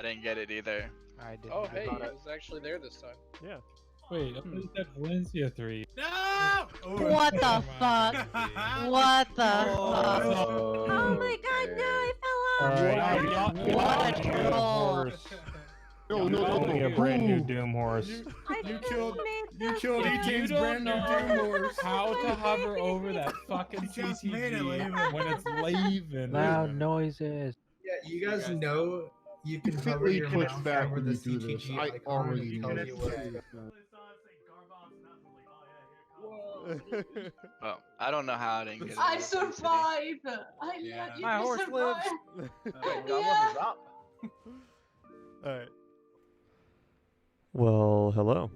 I didn't get it either. I did. Oh, not. hey, I was actually there this time. Yeah. Wait, I thought you said Valencia 3. No! What the fuck? What the fuck? Oh, Oh my god, no, I fell off. Alright, What a troll. You're only a brand new Doom horse. You killed If E-Team's you brand don't new know Doom horse. how to hover over that fucking You just made it, CTG Layvan. when it's Layvan. Loud noises. Yeah, you guys know you can hover Completely your push mouse back over when the you do this. CTG I icon already and know tell you where this. Well, I don't know how I didn't get it. I survived. I Yeah. let you My horse survive. lives. Yeah. Alright. Well, hello.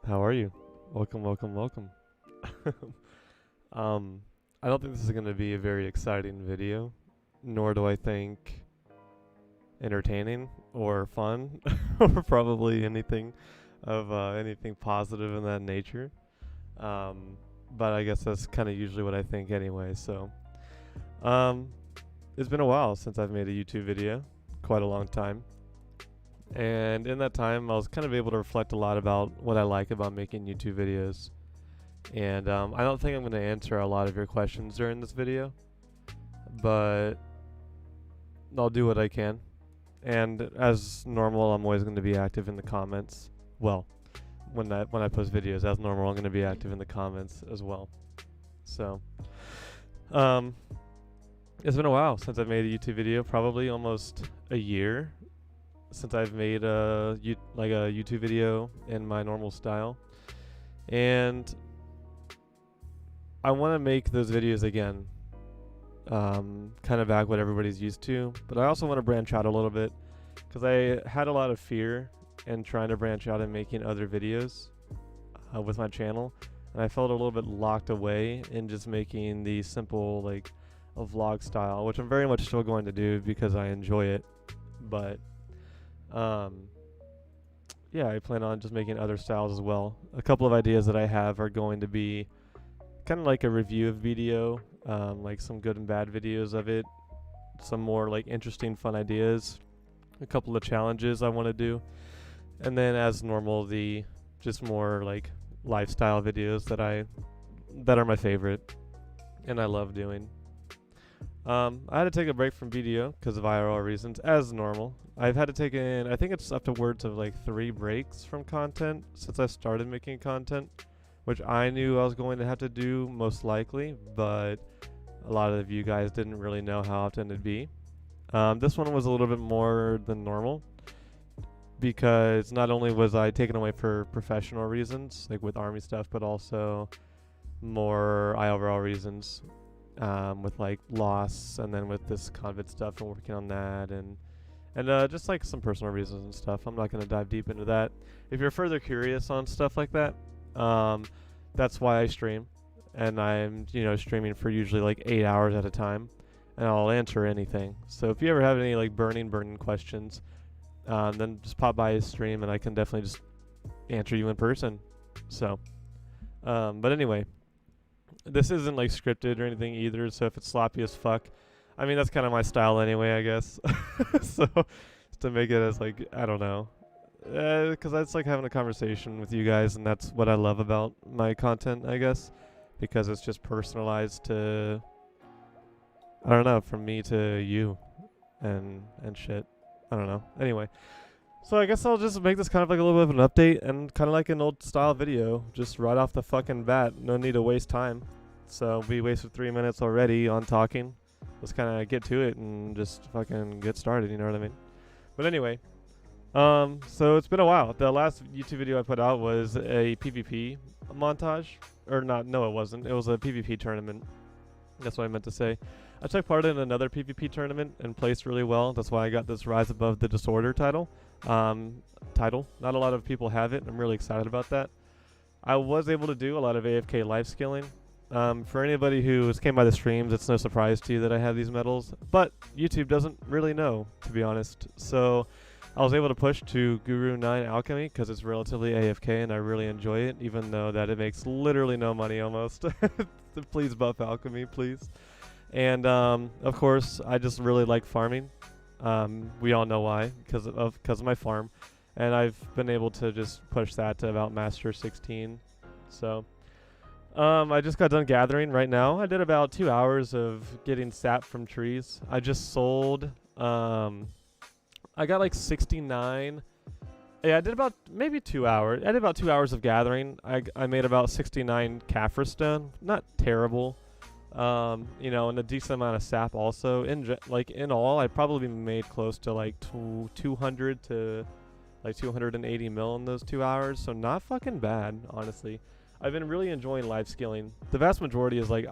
How are you? Welcome. I don't think this is going to be a very exciting video, nor do I think entertaining or fun, or probably anything of anything positive in that nature. But I guess that's kind of usually what I think anyway. So, it's been a while since I've made a YouTube video, quite a long time. And in that time, I was kind of able to reflect a lot about what I like about making YouTube videos. And I don't think I'm going to answer a lot of your questions during this video, but I'll do what I can. And as normal, I'm always going to be active in the comments. Well, when I post videos, as normal, I'm going to be active in the comments as well. So, it's been a while since I've made a YouTube video, probably almost a year since I've made a YouTube video in my normal style. And I want to make those videos again, kind of back what everybody's used to, but I also want to branch out a little bit because I had a lot of fear in trying to branch out and making other videos with my channel, and I felt a little bit locked away in just making the simple like a vlog style, which I'm very much still going to do because I enjoy it, but yeah, I plan on just making other styles as well. A couple of ideas that I have are going to be kind of like a review of video, like some good and bad videos of it, some more like interesting fun ideas, a couple of challenges I want to do, and then as normal the just more like lifestyle videos that are my favorite and I love doing. I had to take a break from video because of IRL reasons, as normal. I've had to take in, I think it's upwards of like 3 breaks from content since I started making content, which I knew I was going to have to do most likely, but a lot of you guys didn't really know how often it'd be. This one was a little bit more than normal because not only was I taken away for professional reasons, like with army stuff, but also more IRL reasons. With like loss, and then with this convid stuff and working on that, and just like some personal reasons and stuff. I'm not going to dive deep into that. If you're further curious on stuff like that, that's why I stream, and I'm streaming for usually like 8 hours at a time, and I'll answer anything. So if you ever have any like burning questions, then just pop by his stream and I can definitely just answer you in person. So but anyway, this isn't like scripted or anything either, so if it's sloppy as fuck, I mean that's kind of my style anyway, I guess. So to make it as like, I don't know, because that's like having a conversation with you guys, and that's what I love about my content, I guess, because it's just personalized to, I don't know, from me to you and shit. I don't know. Anyway, so I guess I'll just make this kind of like a little bit of an update and kind of like an old style video, just right off the fucking bat. No need to waste time. So we wasted 3 minutes already on talking. Let's kind of get to it and just fucking get started, you know what I mean? But anyway, so it's been a while. The last YouTube video I put out was a PvP montage, or not, no it wasn't. It was a PvP tournament. That's what I meant to say. I took part in another PvP tournament and placed really well. That's why I got this Rise Above the Disorder title. Not a lot of people have it. I'm really excited about that. I was able to do a lot of AFK life skilling. For anybody who has came by the streams, it's no surprise to you that I have these medals, but YouTube doesn't really know, to be honest. So I was able to push to Guru 9 Alchemy because it's relatively AFK and I really enjoy it, even though that it makes literally no money almost. Please buff Alchemy, please. And of course, I just really like farming. We all know why, because of my farm, and I've been able to just push that to about Master 16. So, I just got done gathering right now. I did about 2 hours of getting sap from trees. I just sold. I got like 69. Yeah, I did about maybe 2 hours. I did about 2 hours of gathering. I made about 69 Kaffir stone. Not terrible. You know, and a decent amount of sap also. In all, I probably made close to like 200 to like 280 mil in those 2 hours. So not fucking bad, honestly. I've been really enjoying life skilling. The vast majority is like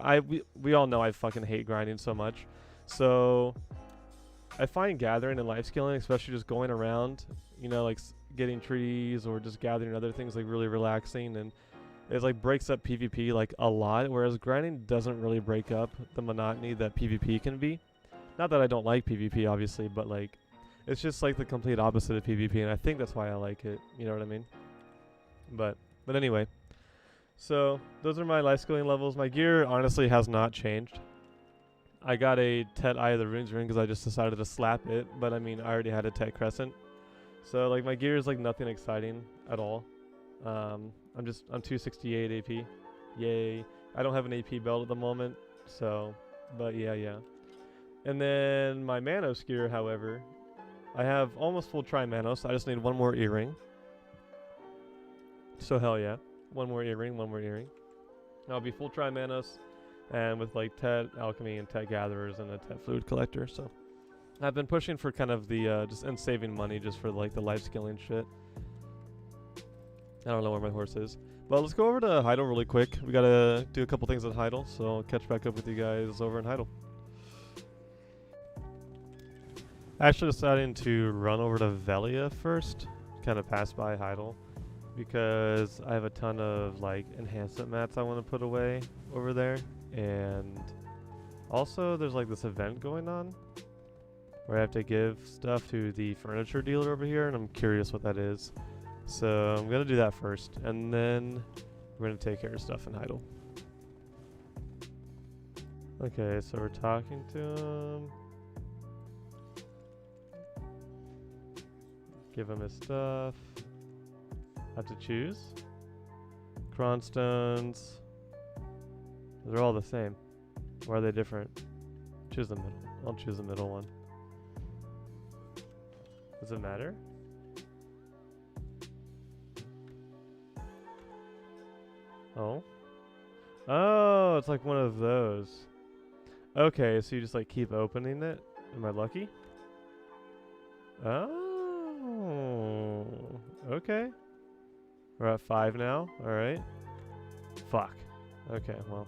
we all know I fucking hate grinding so much. So I find gathering and life skilling, especially just going around, you know, like getting trees or just gathering other things, like really relaxing, and it like breaks up PvP like a lot, whereas grinding doesn't really break up the monotony that PvP can be. Not that I don't like PvP, obviously, but like it's just like the complete opposite of PvP, and I think that's why I like it. You know what I mean? But anyway, so those are my life skilling levels. My gear honestly has not changed. I got a Tet Eye of the Runes ring because I just decided to slap it, but I mean I already had a Tet Crescent. So like my gear is like nothing exciting at all. I'm 268 AP. Yay. I don't have an AP belt at the moment, so but yeah. And then my Manos gear, however, I have almost full Tri-Manos. I just need one more earring. So hell yeah. One more earring. I'll be full Tri-Manos and with like Tet Alchemy and Tet Gatherers and a Tet Fluid Collector, so I've been pushing for kind of the just and saving money just for like the life skilling shit. I don't know where my horse is. But let's go over to Heidel really quick. We gotta do a couple things at Heidel, so I'll catch back up with you guys over in Heidel. Actually deciding to run over to Velia first, kind of pass by Heidel, because I have a ton of like enhancement mats I want to put away over there, and also there's like this event going on where I have to give stuff to the furniture dealer over here, and I'm curious what that is. So I'm gonna do that first, and then we're gonna take care of stuff in Heidel. Okay, so we're talking to him. Give him his stuff. Have to choose. Cronstones. They're all the same. Why are they different? Choose the middle. I'll choose the middle one. Does it matter? Oh. Oh, it's like one of those. Okay, so you just like keep opening it. Am I lucky? Oh. Okay. We're at 5 now. Alright. Fuck. Okay, well.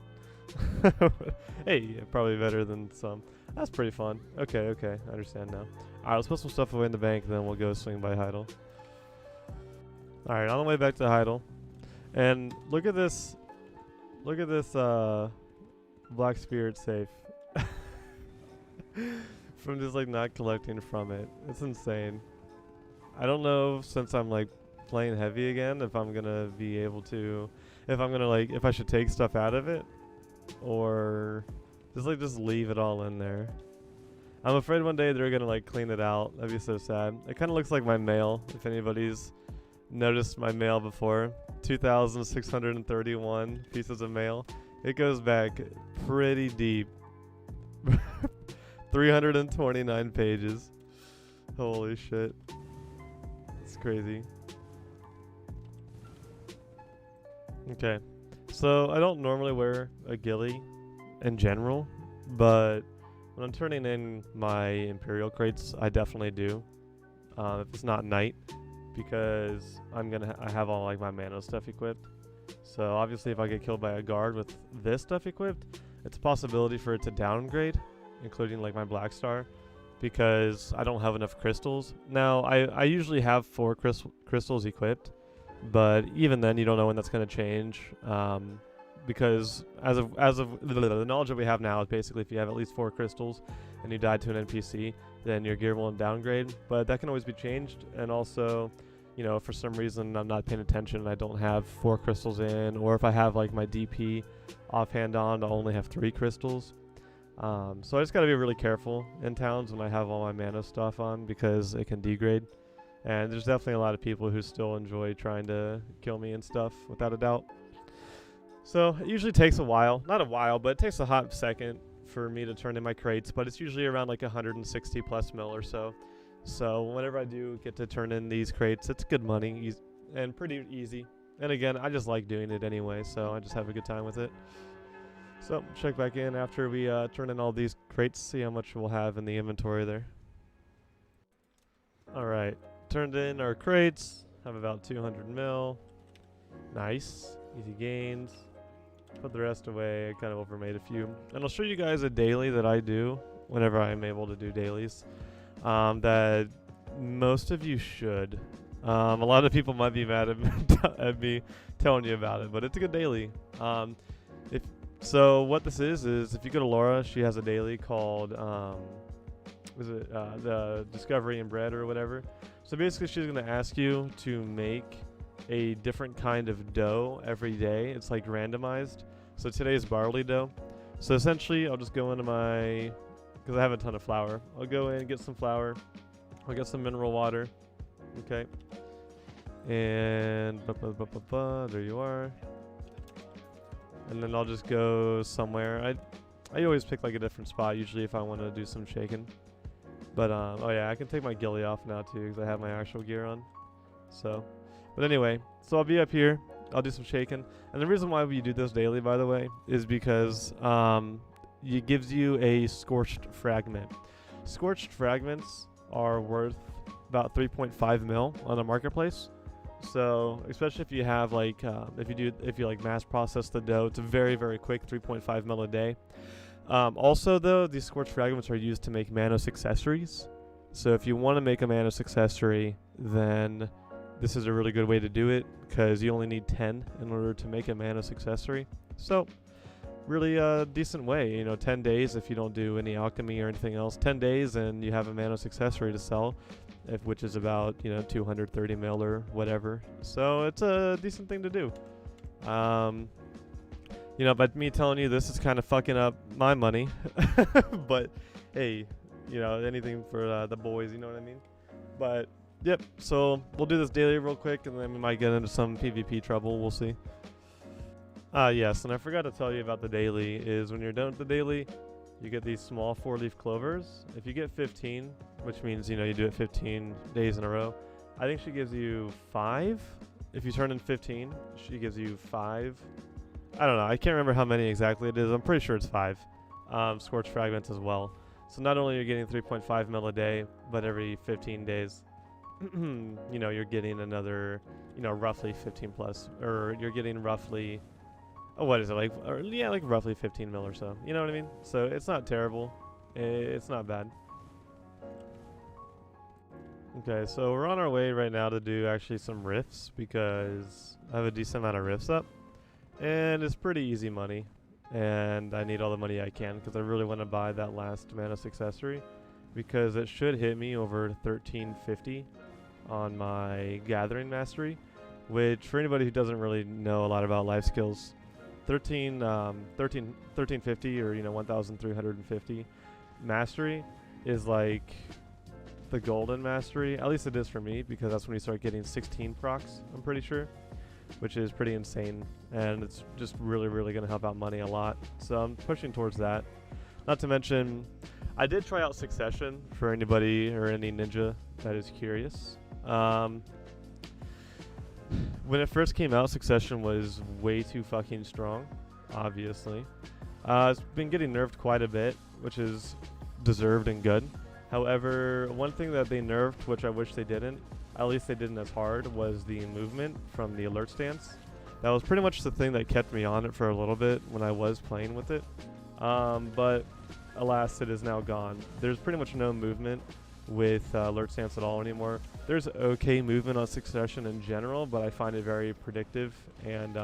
Hey, probably better than some. That's pretty fun. Okay, I understand now. Alright, let's put some stuff away in the bank, then we'll go swing by Heidel. Alright, on the way back to Heidel. And look at this. Look at this Black Spirit safe. From just like not collecting from it. It's insane. I don't know, since I'm like playing heavy again, if I'm gonna be able to, if I'm gonna like, if I should take stuff out of it or just leave it all in there. I'm afraid one day they're gonna like clean it out. That'd be so sad. It kind of looks like my mail, if anybody's noticed my mail before. 2,631 pieces of mail. It goes back pretty deep. 329 pages. Holy shit. It's crazy. Okay. So I don't normally wear a ghillie in general, but when I'm turning in my Imperial crates, I definitely do. If it's not night, because I have all like my Manos stuff equipped. So obviously if I get killed by a guard with this stuff equipped, it's a possibility for it to downgrade, including like my Black Star, because I don't have enough crystals. Now I usually have 4 crystals equipped, but even then you don't know when that's going to change, because as of the knowledge that we have now is basically if you have at least 4 crystals and you die to an NPC, then your gear won't downgrade, but that can always be changed. And also, you know, for some reason I'm not paying attention and I don't have 4 crystals in, or if I have like my DP offhand on, I'll only have 3 crystals. So I just gotta be really careful in towns when I have all my mana stuff on because it can degrade. And there's definitely a lot of people who still enjoy trying to kill me and stuff, without a doubt. So it usually takes a while. Not a while, but it takes a hot second for me to turn in my crates, but it's usually around like 160 plus mil or so. So whenever I do get to turn in these crates, it's good money and pretty easy. And again, I just like doing it anyway, so I just have a good time with it. So check back in after we turn in all these crates, see how much we'll have in the inventory there. Alright, turned in our crates, have about 200 mil. Nice, easy gains. Put the rest away, I kind of overmade a few. And I'll show you guys a daily that I do whenever I'm able to do dailies. That most of you should. A lot of people might be mad at me telling you about it, but it's a good daily. So what this is if you go to Laura, she has a daily called the Discovery and Bread or whatever. So basically she's going to ask you to make a different kind of dough every day. It's like randomized. So today's barley dough. So essentially I'll just go into my, because I have a ton of flour, I'll go in and get some flour. I'll get some mineral water. Okay. And there you are. And then I'll just go somewhere. I always pick like a different spot usually if I want to do some shaking. But oh yeah, I can take my ghillie off now too because I have my actual gear on. So, but anyway, so I'll be up here. I'll do some shaking. And the reason why we do this daily, by the way, is because it gives you a scorched fragment. Scorched fragments are worth about 3.5 mil on the marketplace. So especially if you have like if you like mass process the dough, it's a very, very quick 3.5 mil a day. Also though, these scorched fragments are used to make Manos accessories. So if you want to make a Manos accessory, then this is a really good way to do it because you only need 10 in order to make a Manos accessory. So really a decent way, 10 days if you don't do any alchemy or anything else. 10 days and you have a Manos accessory to sell. Which is about 230 mil or whatever, so it's a decent thing to do. But me telling you this is kind of fucking up my money, but hey, anything for the boys, you know what I mean? But yep, so we'll do this daily real quick, and then we might get into some PvP trouble. We'll see. Yes, and I forgot to tell you about the daily. Is when you're done with the daily, you get these small 4-leaf clovers. If you get 15, which means, you do it 15 days in a row, I think she gives you 5. If you turn in 15, she gives you 5. I don't know. I can't remember how many exactly it is. I'm pretty sure it's 5. Scorched fragments as well. So not only are you getting 3.5 mil a day, but every 15 days, you're getting another, roughly 15 plus, or you're getting roughly, what is it, like roughly 15 mil or so. You know what I mean? So it's not terrible. It's not bad. Okay, so we're on our way right now to do actually some rifts because I have a decent amount of rifts up. And it's pretty easy money. And I need all the money I can because I really want to buy that last Manos accessory because it should hit me over 1350 on my gathering mastery, which for anybody who doesn't really know a lot about life skills, 1350 or 1350 mastery is like the golden mastery. At least it is for me because that's when you start getting 16 procs, I'm pretty sure, which is pretty insane, and it's just really, really going to help out money a lot. So I'm pushing towards that. Not to mention, I did try out Succession for anybody or any ninja that is curious. When it first came out, Succession was way too fucking strong, obviously. It's been getting nerfed quite a bit, which is deserved and good. However, one thing that they nerfed, which I wish they didn't, at least they didn't as hard, was the movement from the alert stance. That was pretty much the thing that kept me on it for a little bit when I was playing with it. But alas, it is now gone. There's pretty much no movement with alert stance at all anymore. There's okay movement on Succession in general, but I find it very predictive, and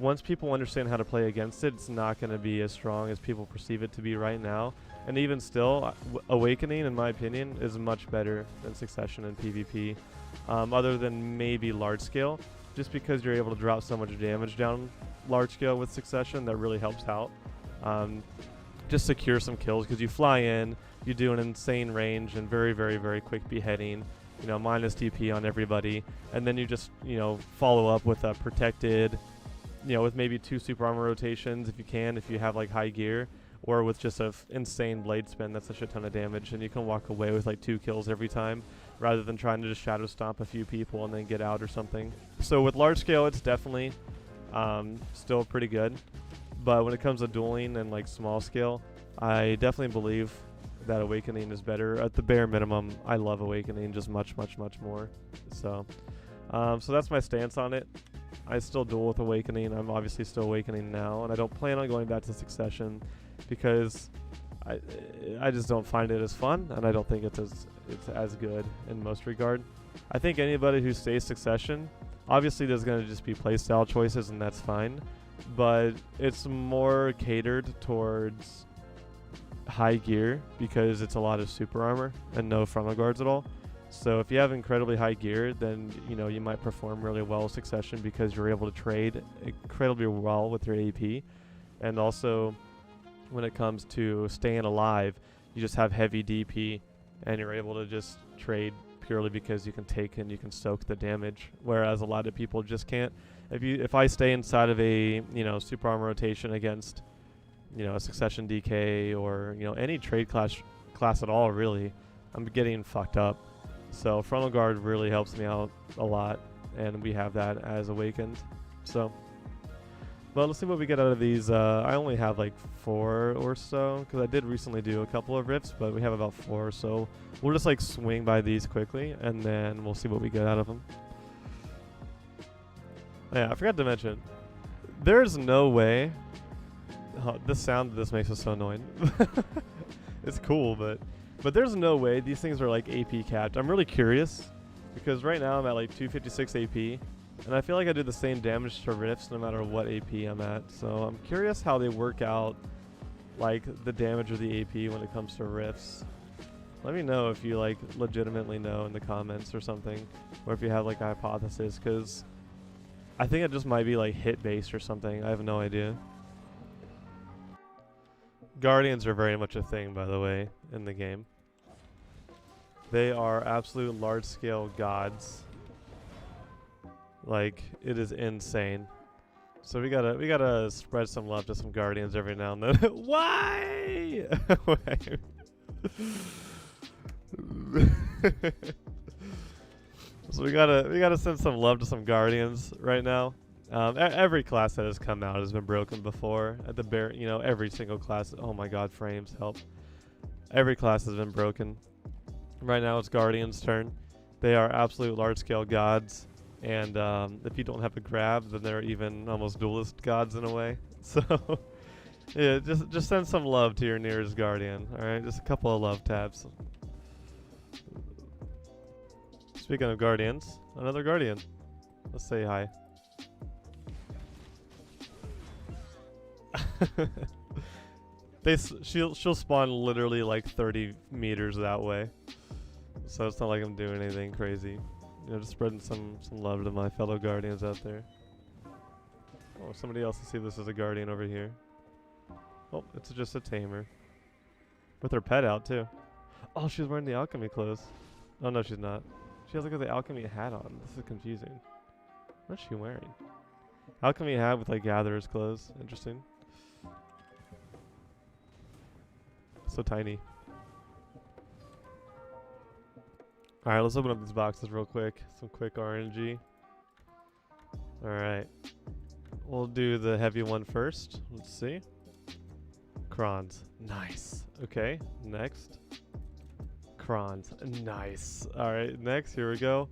once people understand how to play against it, it's not going to be as strong as people perceive it to be right now. And even still, Awakening, in my opinion, is much better than Succession in PvP, other than maybe large scale, just because you're able to drop so much damage down large scale with Succession that really helps out. just secure some kills, because you fly in, you do an insane range and very, very, very quick beheading, you know, minus TP on everybody, and then you just, you know, follow up with a protected, you know, with maybe 2 super armor rotations if you can, if you have like high gear, or with just a insane blade spin that's a shit ton of damage, and you can walk away with like 2 kills every time, rather than trying to just shadow stomp a few people and then get out or something. So with large scale, it's definitely still pretty good, but when it comes to dueling and like small scale, I definitely believe that Awakening is better. At the bare minimum, I love Awakening just much, much, much more. So so that's my stance on it. I still duel with Awakening. I'm obviously still Awakening now, and I don't plan on going back to Succession, because I just don't find it as fun, and I don't think it's as good in most regard. I think anybody who stays Succession, obviously there's going to just be playstyle choices, and that's fine, but it's more catered towards high gear, because it's a lot of super armor and no frontal guards at all. So if you have incredibly high gear, then you know you might perform really well with Succession, because you're able to trade incredibly well with your AP, and also when it comes to staying alive, you just have heavy DP, and you're able to just trade purely because you can take and you can soak the damage, whereas a lot of people just can't. If I stay inside of a, you know, super armor rotation against, you know, a Succession DK, or, you know, any trade class at all, really, I'm getting fucked up. So frontal guard really helps me out a lot, and we have that as Awakened. So, but let's see what we get out of these. I only have like 4 or so, because I did recently do a couple of rifts, but we have about 4 or so. We'll just like swing by these quickly, and then we'll see what we get out of them. Yeah, I forgot to mention, there's no way. Oh, the sound of this makes us so annoying. It's cool, but there's no way these things are like AP capped. I'm really curious, because right now I'm at like 256 AP, and I feel like I do the same damage to rifts no matter what AP I'm at. So I'm curious how they work out like the damage of the AP when it comes to rifts. Let me know if you like legitimately know in the comments or something, or if you have like a hypothesis, because I think it just might be like hit based or something. I have no idea. Guardians are very much a thing, by the way, in the game. They are absolute large-scale gods. Like, it is insane. So we gotta spread some love to some Guardians every now and then. Why? So we gotta send some love to some Guardians right now. Every class that has come out has been broken before. At the bare, you know, every single class. Oh my God, frames help. Every class has been broken. Right now it's Guardian's turn. They are absolute large-scale gods, and if you don't have a grab, then they're even almost duelist gods in a way. So yeah, just send some love to your nearest Guardian. All right, just a couple of love tabs. Speaking of Guardians, another Guardian. Let's say hi. She'll spawn literally like 30 meters that way, so it's not like I'm doing anything crazy. You know, just spreading some love to my fellow Guardians out there. Oh, somebody else to see this is a Guardian over here. Oh, it's just a tamer with her pet out too. Oh, she's wearing the alchemy clothes. Oh no, she's not. She has like the alchemy hat on. This is confusing. What is she wearing? Alchemy hat with like gatherer's clothes. Interesting. So tiny. Alright, let's open up these boxes real quick. Some quick RNG. Alright. We'll do the heavy one first. Let's see. Crons. Nice. Okay, next. Crons. Nice. Alright, next, here we go.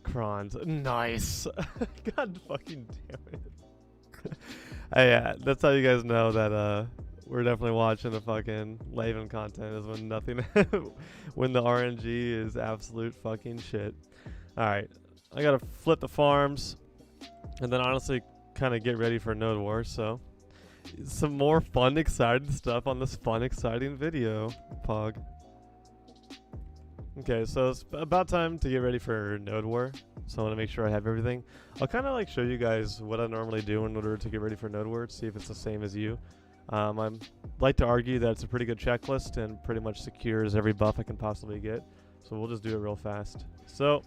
Crons. Nice. God fucking damn it. Yeah, that's how you guys know that we're definitely watching the fucking Layvan content, is when nothing when the RNG is absolute fucking shit. Alright. I gotta flip the farms and then honestly kinda get ready for Node War, so some more fun, exciting stuff on this fun, exciting video, Pog. Okay, so it's about time to get ready for Node War, so I want to make sure I have everything. I'll kind of like show you guys what I normally do in order to get ready for Node War, see if it's the same as you. I'd like to argue that it's a pretty good checklist and pretty much secures every buff I can possibly get. So we'll just do it real fast. So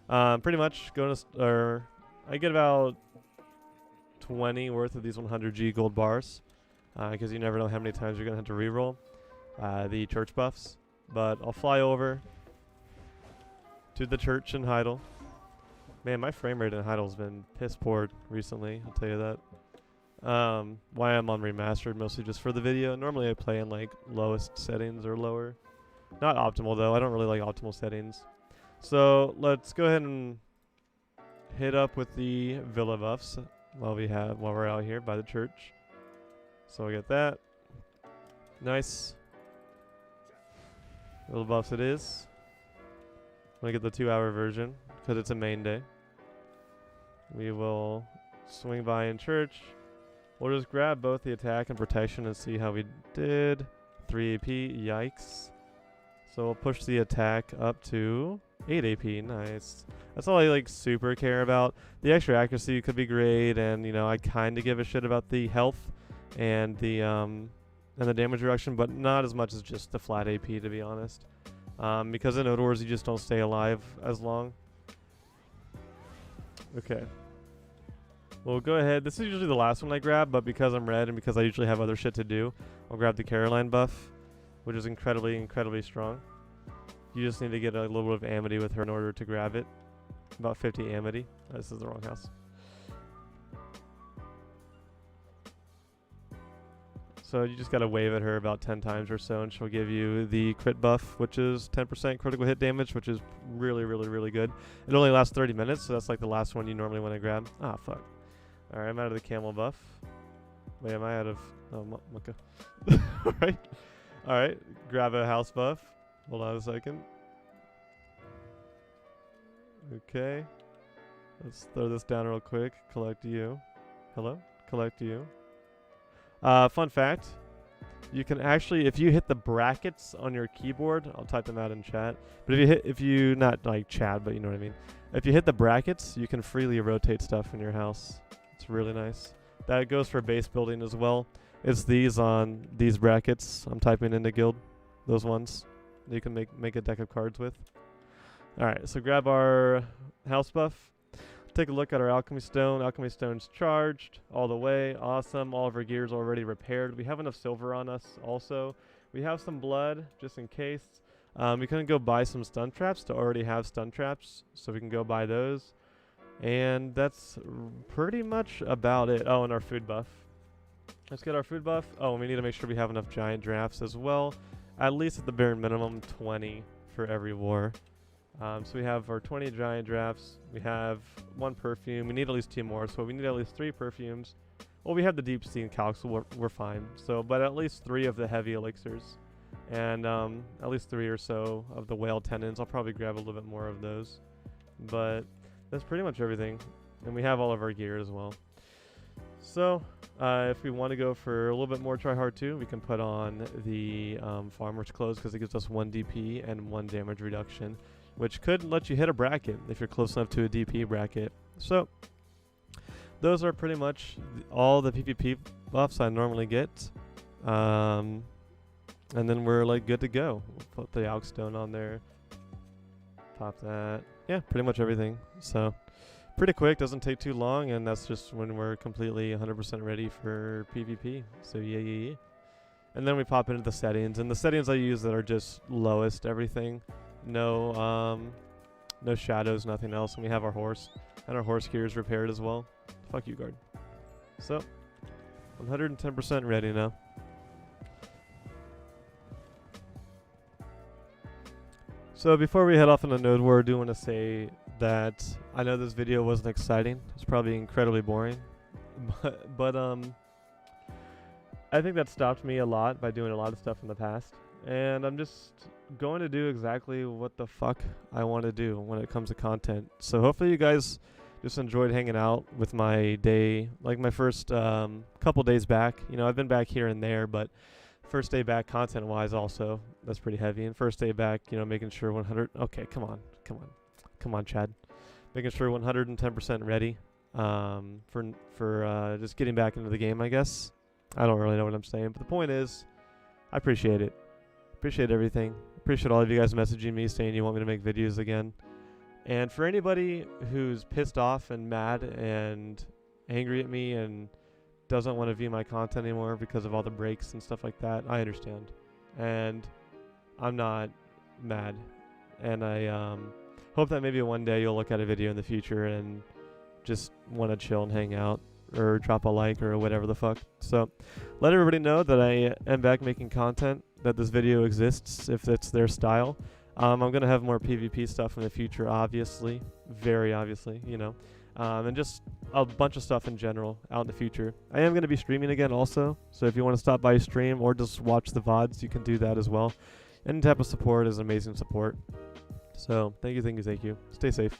pretty much I get about 20 worth of these 100G gold bars because you never know how many times you're going to have to reroll the church buffs. But I'll fly over to the church in Heidel. Man, my frame rate in Heidel's been piss poor recently, I'll tell you that. Why I'm on remastered, mostly just for the video. Normally I play in like lowest settings or lower. Not optimal though, I don't really like optimal settings. So let's go ahead and hit up with the villa buffs while we're out here by the church. So we get that. Nice. Villa buffs it is. I'm gonna get the 2-hour version because it's a main day. We will swing by in church. We'll just grab both the attack and protection and see how we did. 3 AP, yikes. So we'll push the attack up to 8 AP, nice. That's all I like super care about. The extra accuracy could be great, and you know I kind of give a shit about the health and the damage reduction, but not as much as just the flat AP to be honest. Because in Node Wars you just don't stay alive as long. Okay. We'll go ahead. This is usually the last one I grab, but because I'm red and because I usually have other shit to do, I'll grab the Caroline buff, which is incredibly, incredibly strong. You just need to get a little bit of amity with her in order to grab it. About 50 amity. This is the wrong house. So you just gotta wave at her about 10 times or so, and she'll give you the crit buff, which is 10% critical hit damage, which is really, really, really good. It only lasts 30 minutes, so that's like the last one you normally want to grab. Ah, fuck. Alright, I'm out of the camel buff. Wait, am I out of... Oh, okay. Alright. Alright, grab a house buff. Hold on a second. Okay. Let's throw this down real quick. Collect you. Hello? Collect you. Fun fact. You can actually, if you hit the brackets on your keyboard, I'll type them out in chat. But if you not like chat, but you know what I mean. If you hit the brackets, you can freely rotate stuff in your house. It's really nice. That goes for base building as well. It's these on these brackets. I'm typing into guild. Those ones. You can make a deck of cards with. Alright, so grab our house buff. Take a look at our alchemy stone. Alchemy stone's charged all the way. Awesome. All of our gear's already repaired. We have enough silver on us also. We have some blood just in case. We can go buy some stun traps to already have stun traps, so we can go buy those. And that's pretty much about it. Oh, and our food buff. Let's get our food buff. Oh, and we need to make sure we have enough giant drafts as well. At least at the bare minimum, 20 for every war. So we have our 20 giant drafts. We have 1 perfume. We need at least 2 more, so we need at least 3 perfumes. Well, we have the deep sea and calx, so we're fine. So, but at least 3 of the heavy elixirs, and at least 3 or so of the whale tendons. I'll probably grab a little bit more of those, but that's pretty much everything. And we have all of our gear as well. So, if we want to go for a little bit more try hard too, we can put on the farmer's clothes because it gives us 1 DP and 1 damage reduction, which could let you hit a bracket if you're close enough to a DP bracket. So, those are pretty much all the PvP buffs I normally get. And then we're like good to go. We'll put the Alk Stone on there. Pop that. Yeah, pretty much everything. So, pretty quick, doesn't take too long, and that's just when we're completely 100% ready for PvP. So, yeah. And then we pop into the settings. And the settings I use that are just lowest everything. No shadows, nothing else. And we have our horse. And our horse gear is repaired as well. Fuck you, guard. So, 110% ready now. So before we head off on the node war, I do want to say that I know this video wasn't exciting. It's probably incredibly boring. But I think that stopped me a lot by doing a lot of stuff in the past. And I'm just going to do exactly what the fuck I want to do when it comes to content. So hopefully you guys just enjoyed hanging out with my day, like my first couple days back. You know, I've been back here and there, but first day back content-wise also, that's pretty heavy. And first day back, you know, making sure 100... Okay, come on, Chad. Making sure 110% ready for just getting back into the game, I guess. I don't really know what I'm saying, but the point is, I appreciate it. Appreciate everything. Appreciate all of you guys messaging me saying you want me to make videos again. And for anybody who's pissed off and mad and angry at me and doesn't want to view my content anymore because of all the breaks and stuff like that, I understand. And I'm not mad. And I hope that maybe one day you'll look at a video in the future and just want to chill and hang out or drop a like or whatever the fuck. So let everybody know that I am back making content, that this video exists if it's their style. I'm going to have more PvP stuff in the future, obviously. Very obviously, you know. And just a bunch of stuff in general out in the future. I am going to be streaming again also, so if you want to stop by stream or just watch the VODs, you can do that as well. Any type of support is amazing support. So, thank you. Stay safe.